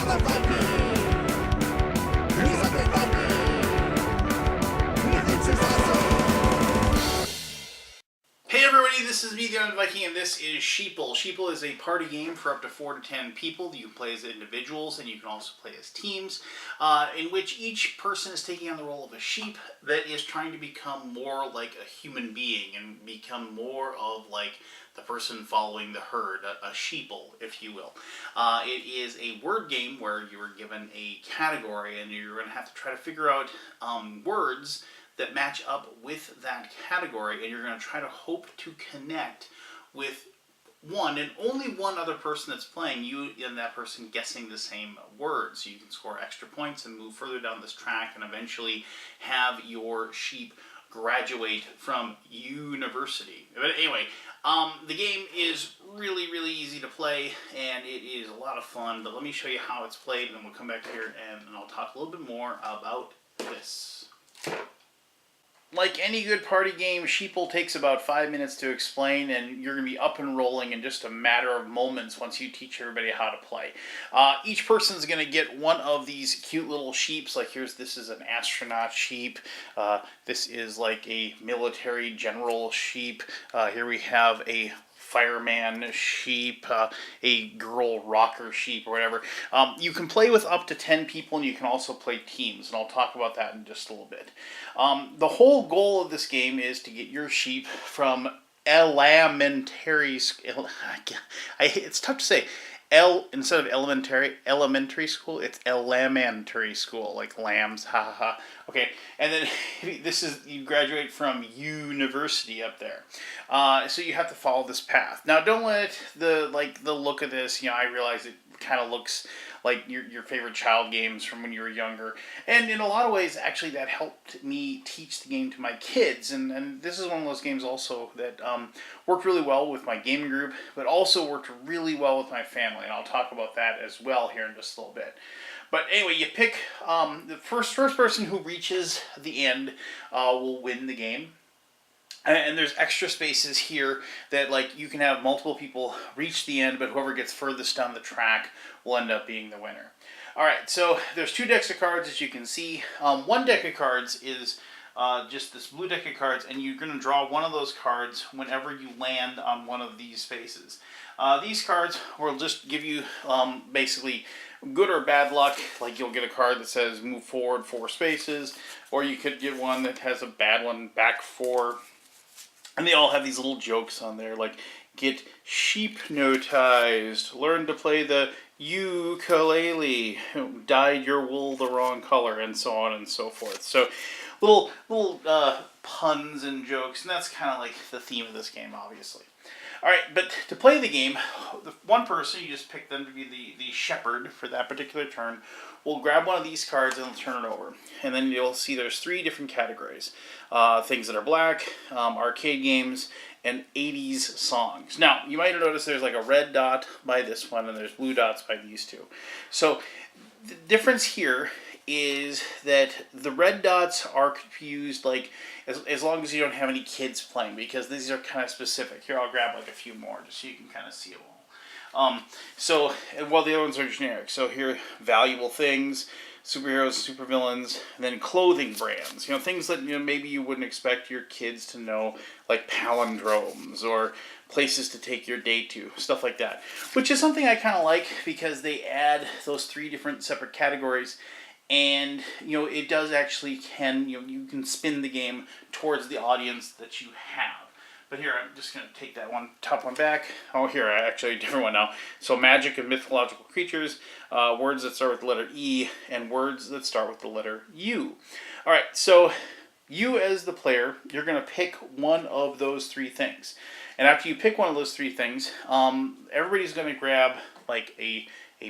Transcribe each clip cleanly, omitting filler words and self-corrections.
Hey everybody, this is me, the Island Viking, and this is Sheeple. Sheeple is a party game for up to 4 to 10 people. You can play as individuals, and you can also play as teams, in which each person is taking on the role of a sheep that is trying to become more like a human being and become more of like the person following the herd, a sheeple, if you will. It is a word game where you are given a category, and you're going to have to try to figure out words that match up with that category, and you're going to try to hope to connect with one and only one other person that's playing, you and that person guessing the same words. So you can score extra points and move further down this track and eventually have your sheep graduate from university. But anyway, the game is really, really easy to play, and it is a lot of fun. But let me show you how it's played, and then we'll come back here and I'll talk a little bit more about this. Like any good party game, Sheeple takes about 5 minutes to explain, and you're going to be up and rolling in just a matter of moments once you teach everybody how to play. Each person's going to get one of these cute little sheeps. Like this is an astronaut sheep. This is like a military general sheep. Here we have a fireman sheep, a girl rocker sheep, or whatever. You can play with up to 10 people, and you can also play teams, and I'll talk about that in just a little bit. The whole goal of this game is to get your sheep from elementary school. It's tough to say. Instead of elementary school, it's elementary school, like lambs, ha ha ha. Okay, and then you graduate from university up there. So you have to follow this path. Now, don't let the look of this, I realize it kind of looks like your favorite child games from when you were younger. And in a lot of ways, actually, that helped me teach the game to my kids. And this is one of those games also that worked really well with my gaming group, but also worked really well with my family. And I'll talk about that as well here in just a little bit. But anyway, you pick the first person who reaches the end will win the game. And there's extra spaces here that you can have multiple people reach the end, but whoever gets furthest down the track will end up being the winner. Alright, so there's 2 decks of cards, as you can see. One deck of cards is just this blue deck of cards, and you're going to draw one of those cards whenever you land on one of these spaces. These cards will just give you basically good or bad luck. Like you'll get a card that says move forward 4 spaces, or you could get one that has a bad one, back 4. And they all have these little jokes on there, like get sheepnotized, learn to play the ukulele, dyed your wool the wrong color, and so on and so forth. So little puns and jokes, and that's kind of like the theme of this game, obviously. Alright, but to play the game, the one person, you just pick them to be the shepherd for that particular turn, will grab one of these cards and they'll turn it over. And then you'll see there's 3 different categories. Things that are black, arcade games, and 80s songs. Now, you might have noticed there's like a red dot by this one, and there's blue dots by these 2. So, the difference here is that the red dots are used as long as you don't have any kids playing, because these are kind of specific. Here, I'll grab a few more just so you can kind of see them all. While the other ones are generic. So here, valuable things, superheroes, supervillains, and then clothing brands. Things that maybe you wouldn't expect your kids to know, like palindromes or places to take your date to, stuff like that. Which is something I kind of like, because they add those 3 different separate categories. And, it does actually you can spin the game towards the audience that you have. But here, I'm just going to take that top one back. Oh, here, actually a different one now. So magic and mythological creatures, words that start with the letter E, and words that start with the letter U. Alright, so you as the player, you're going to pick one of those 3 things. And after you pick one of those 3 things, everybody's going to grab a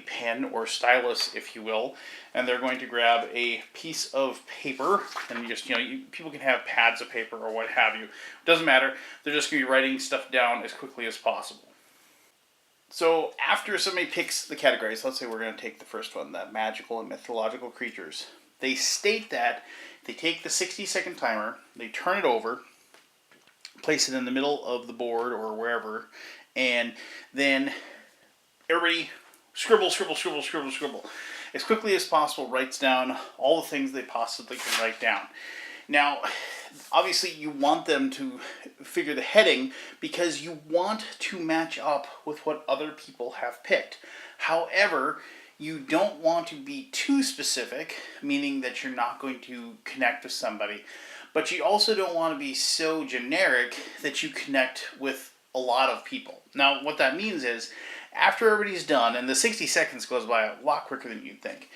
pen or stylus, if you will, and they're going to grab a piece of paper, and people can have pads of paper or what have you. Doesn't matter. They're just going to be writing stuff down as quickly as possible. So after somebody picks the categories, let's say we're going to take the first one, that magical and mythological creatures. They state that, they take the 60-second timer, they turn it over, place it in the middle of the board or wherever, and then everybody scribble, scribble, scribble, scribble, scribble. As quickly as possible, writes down all the things they possibly can write down. Now, obviously, you want them to figure the heading because you want to match up with what other people have picked. However, you don't want to be too specific, meaning that you're not going to connect with somebody. But you also don't want to be so generic that you connect with a lot of people. Now, what that means is, after everybody's done, and the 60 seconds goes by a lot quicker than you'd think,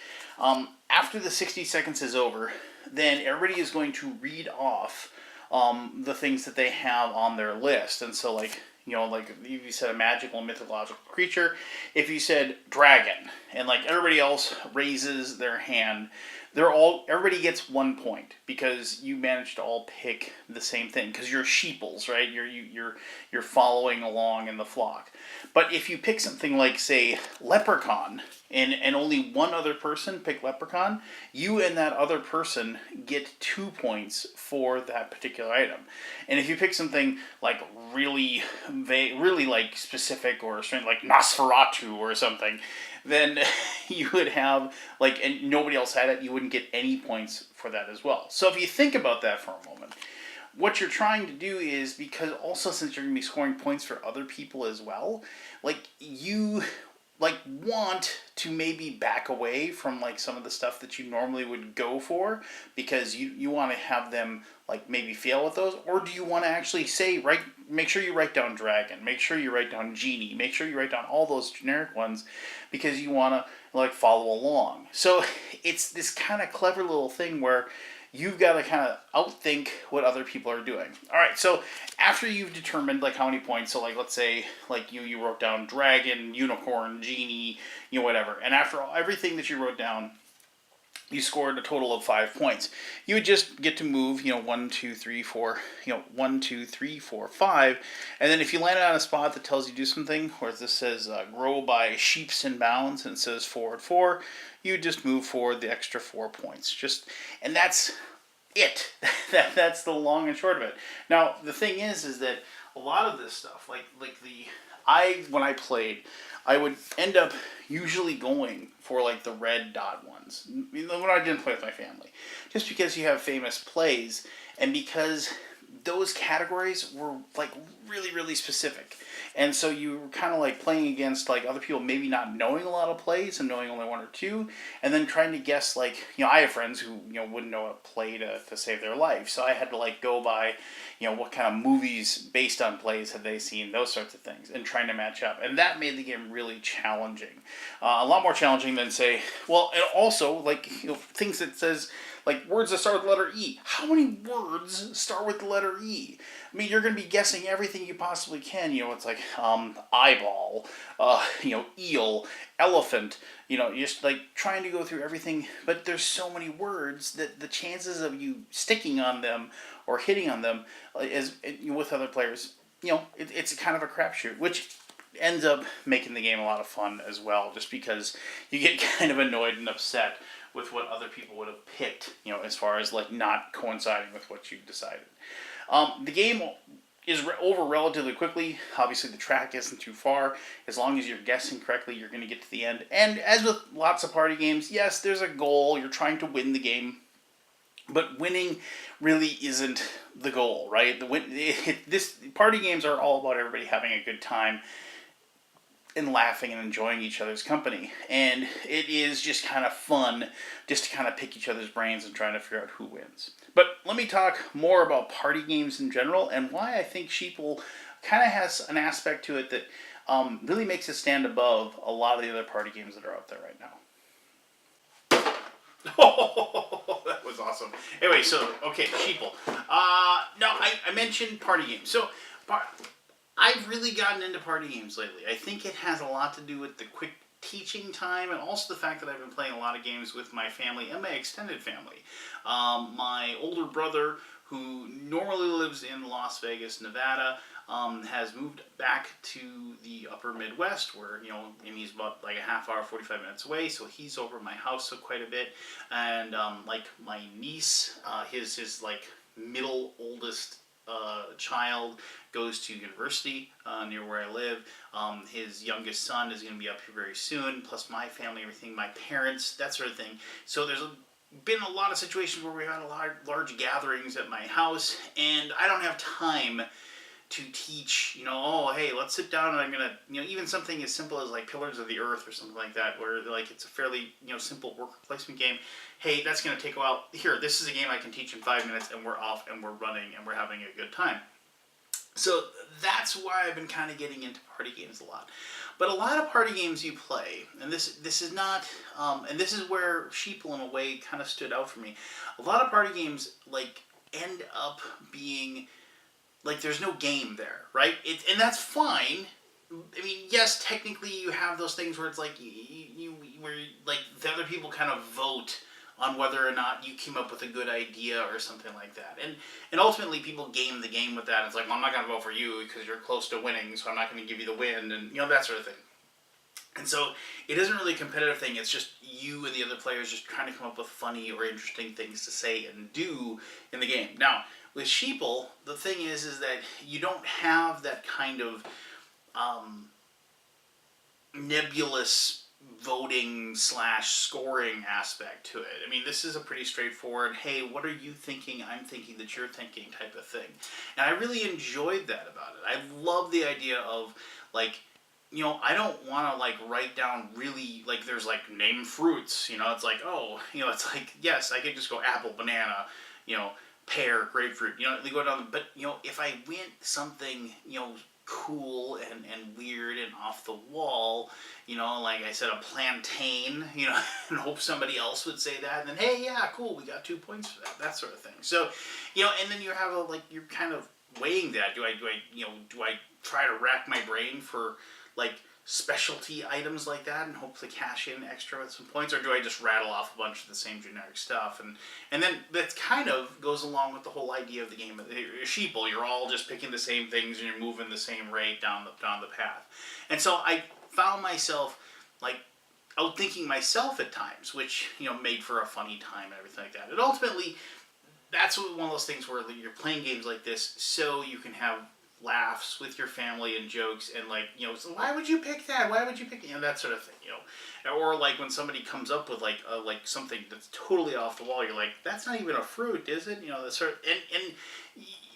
after the 60 seconds is over, then everybody is going to read off the things that they have on their list. And so, like, if you said a magical and mythological creature, if you said dragon, and like everybody else raises their hand, everybody gets 1 point because you managed to all pick the same thing because you're sheeples, right? You're following along in the flock. But if you pick something like, say, leprechaun, and only one other person picked leprechaun, you and that other person get 2 points for that particular item. And if you pick something like really vague, really like specific or strange, like Nosferatu or something, then you would have, like, and nobody else had it, you wouldn't get any points for that as well. So if you think about that for a moment, what you're trying to do is, because also since you're going to be scoring points for other people as well, like, you want to maybe back away from like some of the stuff that you normally would go for because you want to have them like maybe fail with those, or do you want to actually say make sure you write down dragon, make sure you write down genie, make sure you write down all those generic ones because you want to like follow along. So it's this kind of clever little thing where you've got to kind of outthink what other people are doing. All right, so after you've determined like how many points, so like let's say like you wrote down dragon, unicorn, genie, whatever, and after everything that you wrote down, you scored a total of 5 points. You would just get to move, 1, 2, 3, 4, 1, 2, 3, 4, 5, and then if you landed on a spot that tells you do something, where this says grow by sheeps and bounds, and it says forward 4, you just move forward the extra 4 points. And that's it. That's the long and short of it. Now the thing is that a lot of this stuff, when I played, I would end up usually going for like the red dot ones when I didn't play with my family, just because you have famous plays and because those categories were like really, really specific. And so you were kind of like playing against like other people maybe not knowing a lot of plays and knowing only one or two, and then trying to guess like, I have friends who, wouldn't know a play to save their life. So I had to like go by, what kind of movies based on plays had they seen, those sorts of things, and trying to match up. And that made the game really challenging. A lot more challenging than say, and also like, things that says, like words that start with the letter E. How many words start with the letter E? I mean, you're going to be guessing everything you possibly can. It's like eyeball, eel, elephant. Just like trying to go through everything. But there's so many words that the chances of you sticking on them or hitting on them with other players, it's kind of a crapshoot, which ends up making the game a lot of fun as well, just because you get kind of annoyed and upset with what other people would have picked, as far as like not coinciding with what you decided. The game is over relatively quickly. Obviously, the track isn't too far. As long as you're guessing correctly, you're going to get to the end. And as with lots of party games, yes, there's a goal. You're trying to win the game. But winning really isn't the goal, right? This party games are all about everybody having a good time and laughing and enjoying each other's company. And it is just kind of fun just to kind of pick each other's brains and trying to figure out who wins. But let me talk more about party games in general and why I think Sheeple kind of has an aspect to it that really makes it stand above a lot of the other party games that are out there right now. Oh, that was awesome. Anyway, Sheeple. Now, I mentioned party games. So, I've really gotten into party games lately. I think it has a lot to do with the quick teaching time and also the fact that I've been playing a lot of games with my family and my extended family. My older brother, who normally lives in Las Vegas, Nevada, has moved back to the upper Midwest where, and he's about like a half hour, 45 minutes away, so he's over at my house quite a bit. And like my niece, his like middle oldest child goes to university near where I live. His youngest son is going to be up here very soon, plus my family, everything, my parents, that sort of thing. So there's been a lot of situations where we've had a lot of large gatherings at my house, and I don't have time to teach, oh, hey, let's sit down and I'm going to, even something as simple as like Pillars of the Earth or something like that, where like it's a fairly, simple worker placement game. Hey, that's going to take a while. Here, this is a game I can teach in 5 minutes and we're off and we're running and we're having a good time. So that's why I've been kind of getting into party games a lot. But a lot of party games you play, and this is not, and this is where Sheeple in a way kind of stood out for me. A lot of party games like end up being like there's no game there, right? And that's fine. I mean, yes, technically you have those things where it's like where like the other people kind of vote on whether or not you came up with a good idea or something like that. And ultimately people game the game with that. It's like, well, I'm not going to vote for you because you're close to winning, so I'm not going to give you the win, and that sort of thing. And so it isn't really a competitive thing. It's just you and the other players just trying to come up with funny or interesting things to say and do in the game. Now, with Sheeple, the thing is that you don't have that kind of nebulous voting / scoring aspect to it. I mean, this is a pretty straightforward, hey, what are you thinking, I'm thinking that you're thinking type of thing. And I really enjoyed that about it. I love the idea of, like, I don't want to, like, write down really, like, there's, like, name fruits, it's like, oh, it's like, yes, I could just go apple, banana, pear, grapefruit, they go down, but, if I went something, cool and weird and off the wall, like I said, a plantain, and hope somebody else would say that, and then, hey, yeah, cool, we got 2 points for that sort of thing. So, and then you have you're kind of weighing that. Do I try to rack my brain for, like, specialty items like that and hopefully cash in extra with some points, or do I just rattle off a bunch of the same generic stuff? And then that kind of goes along with the whole idea of the game of Sheeple. You're all just picking the same things and you're moving the same rate down the path. And so I found myself like outthinking myself at times, which made for a funny time and everything like that. And ultimately, that's one of those things where you're playing games like this so you can have laughs with your family and jokes and so why would you pick that? Why would you pick that sort of thing, or like when somebody comes up with like something that's totally off the wall, you're like, that's not even a fruit, is it? That sort of, and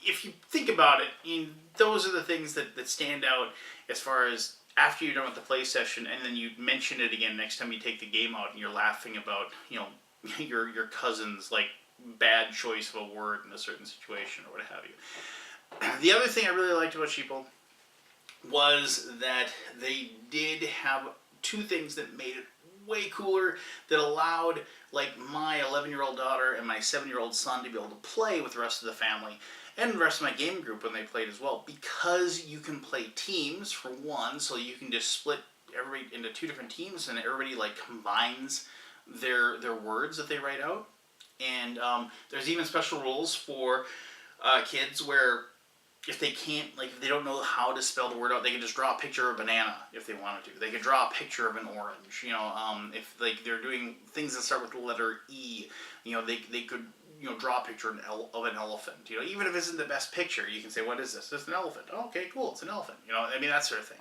if you think about it, those are the things that stand out as far as after you're done with the play session, and then you mention it again next time you take the game out and you're laughing about your cousin's like bad choice of a word in a certain situation or what have you. The other thing I really liked about Sheeple was that they did have 2 things that made it way cooler, that allowed like my 11-year-old daughter and my 7-year-old son to be able to play with the rest of the family and the rest of my game group when they played as well, because you can play teams for one, so you can just split everybody into 2 different teams and everybody like combines their words that they write out. And there's even special rules for kids where if they can't, like, if they don't know how to spell the word out, they can just draw a picture of a banana if they wanted to. They could draw a picture of an orange. If like they're doing things that start with the letter E, they could draw a picture of an elephant. Even if it isn't the best picture, you can say, what is this? It's an elephant. Oh, okay, cool, it's an elephant. That sort of thing.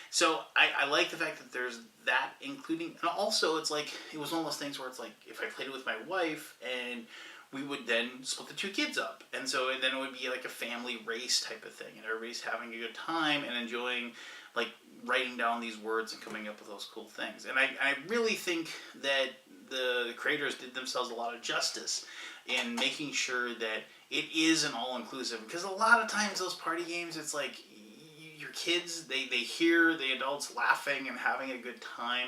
So I like the fact that there's that, including, and also it's like, it was one of those things where it's like, if I played it with my wife and we would then split the 2 kids up. And so then it would be like a family race type of thing. And everybody's having a good time and enjoying, like, writing down these words and coming up with those cool things. And I really think that the creators did themselves a lot of justice in making sure that it is an all-inclusive. Because a lot of times those party games, it's like your kids, they hear the adults laughing and having a good time.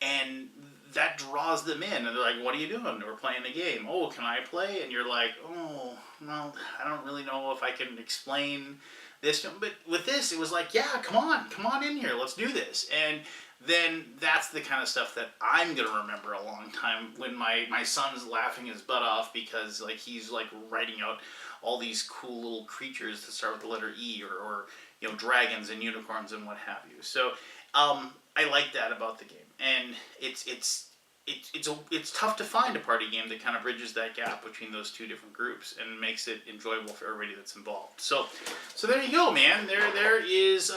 And that draws them in, and they're like, what are you doing? We're playing a game. Oh, can I play? And you're like, oh, well, I don't really know if I can explain this. But with this, it was like, yeah, come on in here, let's do this. And then that's the kind of stuff that I'm going to remember a long time, when my son's laughing his butt off because like he's like writing out all these cool little creatures that start with the letter E, or dragons and unicorns and what have you. So I like that about the game. And it's it's tough to find a party game that kind of bridges that gap between those two different groups and makes it enjoyable for everybody that's involved. So there you go, man. There is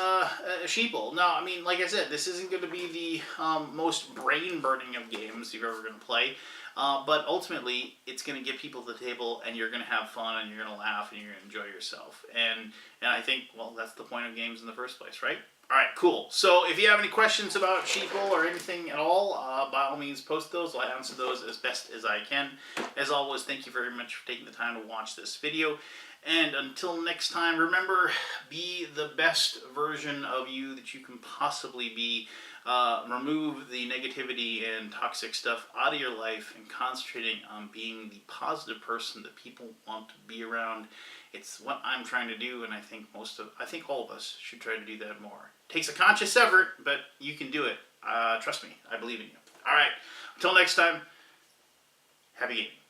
Sheeple. Now, I mean, like I said, this isn't going to be the most brain burning of games you're ever going to play. But ultimately, it's going to get people to the table, and you're going to have fun, and you're going to laugh, and you're going to enjoy yourself. And I think, well, that's the point of games in the first place, right? All right, cool. So if you have any questions about Sheeple or anything at all, by all means, post those. I'll answer those as best as I can. As always, thank you very much for taking the time to watch this video. And until next time, remember, be the best version of you that you can possibly be. Remove the negativity and toxic stuff out of your life and concentrating on being the positive person that people want to be around. It's what I'm trying to do, and I think all of us should try to do that more. It takes a conscious effort, but you can do it. Trust me, I believe in you. All right, until next time, happy gaming.